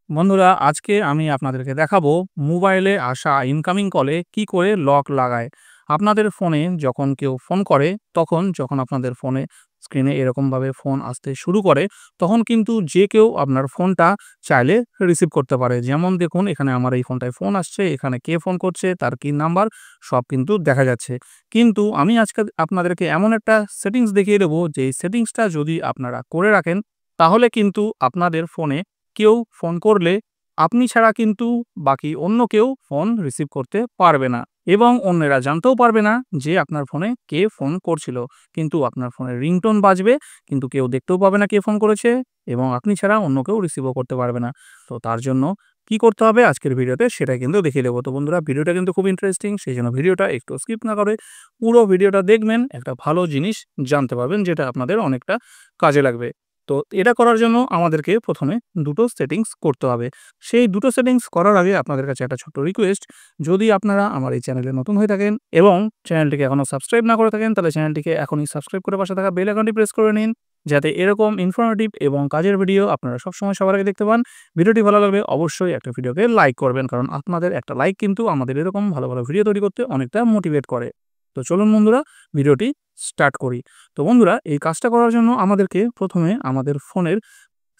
বন্ধুরা, আজকে আমি আপনাদেরকে দেখাবো মোবাইলে আসা ইনকামিং কলে কি করে লক লাগায়। আপনাদের ফোনে যখন কেউ ফোন করে, তখন যখন আপনাদের ফোনে স্ক্রিনে এরকমভাবে ফোন আসতে শুরু করে, তখন কিন্তু যে কেউ আপনার ফোনটা চাইলে রিসিভ করতে পারে। যেমন দেখুন, এখানে আমার এই ফোনটায় ফোন আসছে, এখানে কে ফোন করছে, তার কি নাম্বার, সব কিন্তু দেখা যাচ্ছে। কিন্তু আমি আজকে আপনাদেরকে এমন একটা সেটিংস দেখিয়ে দেবো, যে এই সেটিংসটা যদি আপনারা করে রাখেন, তাহলে কিন্তু আপনাদের ফোনে কেউ ফোন করলে আপনি ছাড়া কিন্তু বাকি অন্য কেউ ফোন রিসিভ করতে পারবে না, এবং অন্যেরা জানতেও পারবে না যে আপনার ফোনে কে ফোন করছিল। কিন্তু আপনার ফোনের রিংটোন বাজবে, কিন্তু কেউ দেখতেও পাবে না কে ফোন করেছে, এবং আপনি ছাড়া অন্য কেউ রিসিভও করতে পারবে না। তো তার জন্য কি করতে হবে আজকের ভিডিওতে সেটা কিন্তু দেখিয়ে দেবো। তো বন্ধুরা, ভিডিওটা কিন্তু খুব ইন্টারেস্টিং, সেই জন্য ভিডিওটা একটু স্কিপ না করে পুরো ভিডিওটা দেখবেন। একটা ভালো জিনিস জানতে পারবেন, যেটা আপনাদের অনেকটা কাজে লাগবে। তো এটা করার জন্য আমাদেরকে প্রথমে দুটো সেটিংস করতে হবে। সেই দুটো সেটিংস করার আগে আপনাদের কাছে একটা ছোট্ট রিকোয়েস্ট, যদি আপনারা আমার এই চ্যানেলে নতুন হয়ে থাকেন এবং চ্যানেলটিকে এখনও সাবস্ক্রাইব না করে থাকেন, তাহলে চ্যানেলটিকে এখনই সাবস্ক্রাইব করে পাশে থাকা বেল আইকনটি প্রেস করে নিন, যাতে এরকম ইনফরমেটিভ এবং কাজের ভিডিও আপনারা সবসময় সবার আগে দেখতে পান। ভিডিওটি ভালো লাগলে অবশ্যই একটা ভিডিওকে লাইক করবেন, কারণ আপনাদের একটা লাইক কিন্তু আমাদের এরকম ভালো ভালো ভিডিও তৈরি করতে অনেকটা মোটিভেট করে। তো চলুন বন্ধুরা, ভিডিওটি স্টার্ট করি। তো বন্ধুরা, এই কাজটা করার জন্য আমাদেরকে প্রথমে আমাদের ফোনের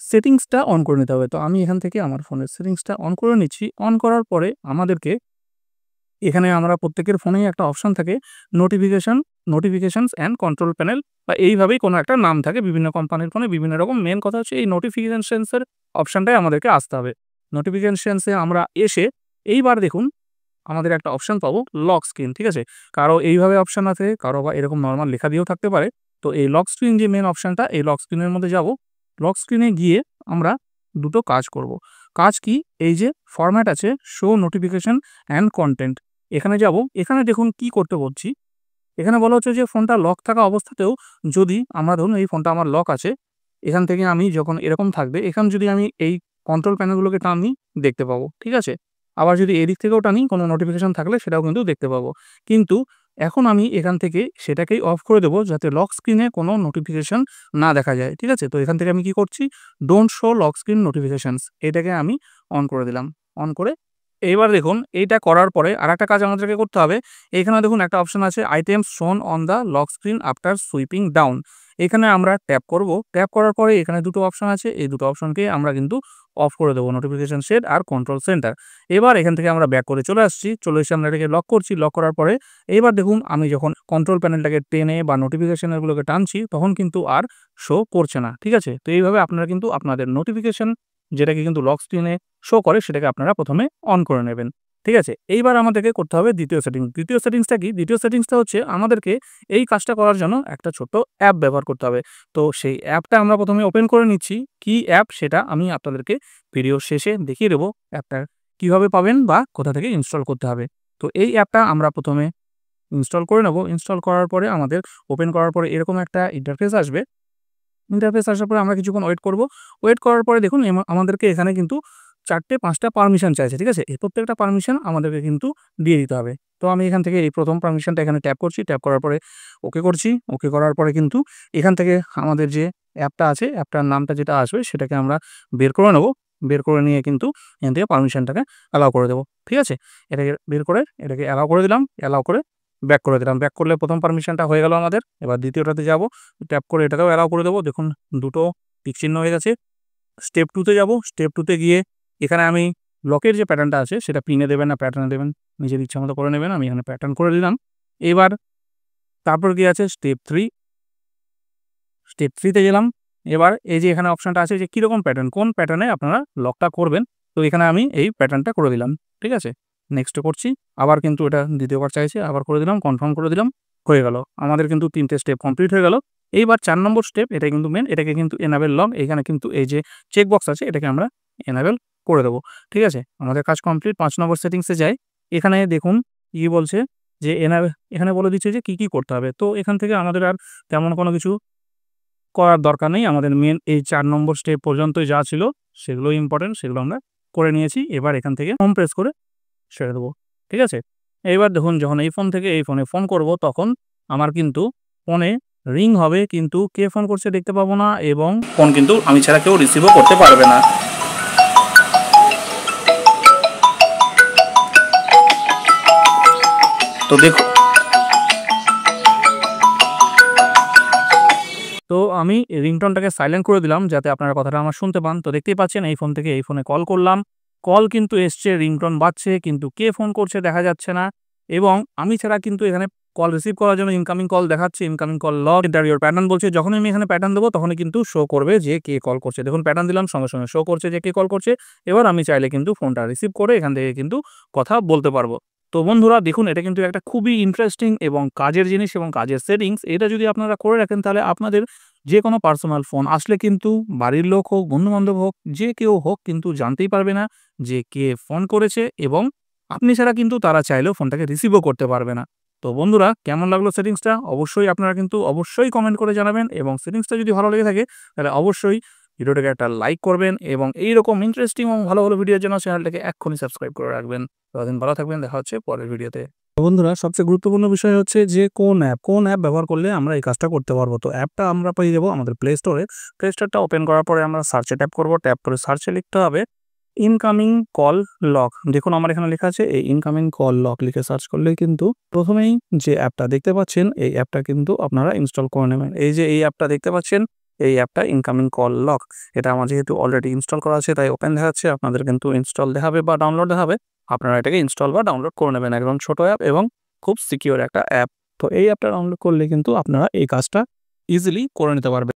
সেটিংসটা অন করে নিতে হবে। তো আমি এখান থেকে আমার ফোনের সেটিংসটা অন করে নিচ্ছি। অন করার পরে আমাদেরকে এখানে আমরা প্রত্যেকের ফোনেই একটা অপশন থাকে, নোটিফিকেশনস অ্যান্ড কন্ট্রোল প্যানেল, বা এইভাবেই কোনো একটা নাম থাকে। বিভিন্ন কোম্পানির ফোনে বিভিন্ন রকম। মেন কথা হচ্ছে এই নোটিফিকেশনসের অপশনটাই আমাদেরকে আসতে হবে। নোটিফিকেশনসে আমরা এসে এইবার দেখুন আমাদের একটা অপশন পাবো, লক স্ক্রিন। ঠিক আছে? কারো এইভাবে অপশন আছে, কারো বা এরকম নরমাল লেখা দিয়েও থাকতে পারে। তো এই লক স্ক্রিন যে মেন অপশনটা, এই লক স্ক্রিনের মধ্যে যাব। লক স্ক্রিনে গিয়ে আমরা দুটো কাজ করব। কাজ কি? এই যে ফরম্যাট আছে, শো নোটিফিকেশন অ্যান্ড কন্টেন্ট, এখানে যাব। এখানে দেখুন কি করতে বলছি। এখানে বলা হচ্ছে যে ফোনটা লক থাকা অবস্থাতেও যদি আমরা ধরুন এই ফোনটা আমার লক আছে, এখান থেকে আমি যখন এরকম থাকবে, এখানে যদি আমি এই কন্ট্রোল প্যানেলগুলোকে টানি, দেখতে পাবো। ঠিক আছে? আবার যদি এদিক থেকেও টানি, কোনো নোটিফিকেশন থাকলে সেটাও কিন্তু দেখতে পাবো। কিন্তু এখন আমি এখান থেকে সেটাকেই অফ করে দেবো, যাতে লক স্ক্রিনে কোনো নোটিফিকেশন না দেখা যায়। ঠিক আছে? তো এখান থেকে আমি কি করছি, don't show lock screen notifications, এটাকে আমি অন করে দিলাম। অন করে এইবার দেখুন, এইটা করার পরে আরেকটা কাজ আমাদেরকে করতে হবে। এখানে দেখুন একটা অপশন আছে, আইটেমস শোন on the lock screen after sweeping down. এখানে আমরা ট্যাপ করব। ট্যাপ করার পরে এখানে দুটো অপশন আছে, এই দুটো অপশনকে আমরা কিন্তু অফ করে দেবো, নোটিফিকেশন সেট আর কন্ট্রোল সেন্টার। এবার এখান থেকে আমরা ব্যাক করে চলে আসছি। চলে এসে আমরা এটাকে লক করছি। লক করার পরে এইবার দেখুন, আমি যখন কন্ট্রোল প্যানেলটাকে টেনে বা নোটিফিকেশনগুলোকে টানছি, তখন কিন্তু আর শো করছে না। ঠিক আছে? তো এইভাবে আপনারা কিন্তু আপনাদের নোটিফিকেশন, যেটাকে কিন্তু লক স্ক্রিনে শো করে, সেটাকে আপনারা প্রথমে অন করে নেবেন। ঠিক আছে? এইবার আমাদেরকে করতে হবে দ্বিতীয় সেটিংস। দ্বিতীয় সেটিংসটা কি? দ্বিতীয় সেটিংসটা হচ্ছে আমাদেরকে এই কাজটা করার জন্য একটা ছোট্ট অ্যাপ ব্যবহার করতে হবে। তো সেই অ্যাপটা আমরা প্রথমে ওপেন করে নিচ্ছি। কি অ্যাপ সেটা আমি আপনাদেরকে ভিডিওর শেষে দেখিয়ে দেবো, অ্যাপটা কিভাবে পাবেন বা কোথা থেকে ইনস্টল করতে হবে। তো এই অ্যাপটা আমরা প্রথমে ইনস্টল করে নেব। ইনস্টল করার পরে আমাদের ওপেন করার পরে এরকম একটা ইন্টারফেস আসবে। ইন্টারফেস আসার পরে আমরা কিছুক্ষণ ওয়েট করব। ওয়েট করার পরে দেখুন আমাদেরকে এখানে কিন্তু ৪টে-৫টা পারমিশন চাইছে। ঠিক আছে? এই প্রত্যেকটা পারমিশন আমাদেরকে কিন্তু দিয়ে দিতে হবে। তো আমি এখান থেকে এই প্রথম পারমিশনটা এখানে ট্যাপ করছি। ট্যাপ করার পরে ওকে করছি। ওকে করার পরে কিন্তু এখান থেকে আমাদের যে অ্যাপটা আছে, অ্যাপটার নামটা যেটা আসবে সেটাকে আমরা বের করে নেব। বের করে নিয়ে কিন্তু এখান থেকে পারমিশনটাকে অ্যালাউ করে দেবো। ঠিক আছে? এটাকে বের করে এটাকে অ্যালাউ করে দিলাম। অ্যালাউ করে ব্যাক করে দিলাম। ব্যাক করলে প্রথম পারমিশনটা হয়ে গেল আমাদের। এবার দ্বিতীয়টাতে যাব। ট্যাপ করে এটাকেও অ্যালাউ করে দেবো। দেখুন দুটো টিক চিহ্ন হয়ে গেছে। স্টেপ 2 তে যাব। স্টেপ 2 তে গিয়ে এখানে আমি লকের যে প্যাটার্নটা আছে, সেটা পিনে দেবেন না প্যাটার্নে দেবেন, নিজের ইচ্ছা মতো করে নেবেন। আমি এখানে প্যাটার্ন করে দিলাম। এবার তারপর কি আছে, স্টেপ 3। স্টেপ 3 তে গেলাম। এবার এই যে এখানে অপশনটা আছে যে কীরকম প্যাটার্ন, কোন প্যাটার্নে আপনারা লকটা করবেন। তো এখানে আমি এই প্যাটার্নটা করে দিলাম। ঠিক আছে? নেক্সট করছি। আবার কিন্তু এটা দ্বিতীয়বার চাইছে, আবার করে দিলাম, কনফার্ম করে দিলাম। হয়ে গেল। আমাদের কিন্তু 3টে স্টেপ কমপ্লিট হয়ে গেল। এইবার 4 নম্বর স্টেপ, এটা কিন্তু মেন, এটাকে কিন্তু এনাবেল লক, এখানে কিন্তু এই যে চেক বক্স আছে, এটাকে আমরা এনাবেল করে দেবো। ঠিক আছে? আমাদের কাজ কমপ্লিট। 5 নম্বর সেটিংসে যাই। এখানে দেখুন কি বলছে, যে এখানে বলে দিচ্ছে যে কি করতে হবে। তো এখান থেকে আমাদের আর তেমন কোনো কিছু করার দরকার নেই। আমাদের মেন এই 4 নম্বর স্টেপ পর্যন্তই যা ছিল সেগুলোই ইম্পর্টেন্ট, সেগুলো আমরা করে নিয়েছি। এবার এখান থেকে হোম প্রেস করে ছেড়ে দেবো। ঠিক আছে? এইবার দেখুন, যখন এই ফোন থেকে এই ফোনে ফোন করব, তখন আমার কিন্তু ফোনে রিং হবে, কিন্তু কে ফোন করছে দেখতে পাবো না, এবং ফোন কিন্তু আমি ছাড়া কেউ রিসিভও করতে পারবে না। তো দেখুন, তো আমি রিংটোনটাকে সাইলেন্ট করে দিলাম যাতে আপনারা কথাটা আমার শুনতে পান। তো দেখতেই পাচ্ছেন এই ফোন থেকে এই ফোনে কল করলাম। কল কিন্তু এসছে, রিংটোন বাজছে, কিন্তু কে ফোন করছে দেখা যাচ্ছে না এবং আমি ছাড়া কিন্তু এখানে কল রিসিভ করার জন্য ইনকামিং কল দেখাচ্ছে, incoming call log enter your pattern বলছে। যখনই আমি এখানে প্যাটার্ন দেবো তখনই কিন্তু শো করবে যে কে কল করছে। দেখুন প্যাটার্ন দিলাম, সঙ্গে, সঙ্গে শো করছে যে কে কল করছে। এবার আমি চাইলে কিন্তু ফোনটা রিসিভ করে এখান থেকে কিন্তু কথা বলতে পারবো। তো বন্ধুরা দেখুন, এটা কিন্তু একটা খুবই ইন্টারেস্টিং এবং কাজের জিনিস এবং কাজের সেটিংস। এটা যদি আপনারা করে রাখেন তাহলে আপনাদের যে কোনো পার্সোনাল ফোন আসলে কিন্তু বাড়ির লোক হোক, বন্ধু-বান্ধব হোক, যে কেউ হোক কিন্তু জানতেই পারবে না যে কে ফোন করেছে এবং আপনি ছাড়া কিন্তু তারা চাইলেও ফোনটাকে রিসিভও করতে পারবে না। তো বন্ধুরা কেমন লাগলো সেটিংসটা? অবশ্যই আপনারা কিন্তু অবশ্যই কমেন্ট করে জানাবেন এবং সেটিংসটা যদি ভালো লেগে থাকে তাহলে অবশ্যই ভিডিওটাকে একটা লাইক করবেন এবং এইরকম ইন্টারেস্টিং এবং ভালো, ভালো ভিডিওর জন্য চ্যানেলটাকে এক্ষুনি সাবস্ক্রাইব করে রাখবেন। ততদিন ভালো থাকবেন। দেখা হচ্ছে পরের ভিডিওতে। বন্ধুরা সবচেয়ে গুরুত্বপূর্ণ বিষয় হচ্ছে যে কোন অ্যাপ ব্যবহার করলে আমরা এই কাজটা করতে পারবো। তো অ্যাপটা আমরা পেয়ে যাবো আমাদের প্লে স্টোরে। প্লে স্টোরটা ওপেন করার পরে আমরা সার্চে ট্যাপ করব। ট্যাপ করে সার্চে লিখতে হবে ইনকামিং কল লক। দেখুন আমার এখানে লেখা আছে এই ইনকামিং কল লক লিখে সার্চ করলেই কিন্তু প্রথমেই যে অ্যাপটা দেখতে পাচ্ছেন এই অ্যাপটা কিন্তু আপনারা ইনস্টল করে নেবেন। এই যে এই অ্যাপটা দেখতে পাচ্ছেন এই অ্যাপটা ইনকামিং কল লক। এটা আমার যেহেতু অলরেডি ইনস্টল করা আছে তাই ওপেন দেখাচ্ছে। আপনাদের কিন্তু ইনস্টল দেখাবে বা ডাউনলোড দেখাবে। আপনারা এটাকে ইনস্টল বা ডাউনলোড করে নেবেন। একদম ছোট অ্যাপ এবং খুব সিকিউর একটা অ্যাপ। তো এই অ্যাপটা ডাউনলোড করলে কিন্তু আপনারা এই কাজটা ইজিলি করে নিতে পারবেন।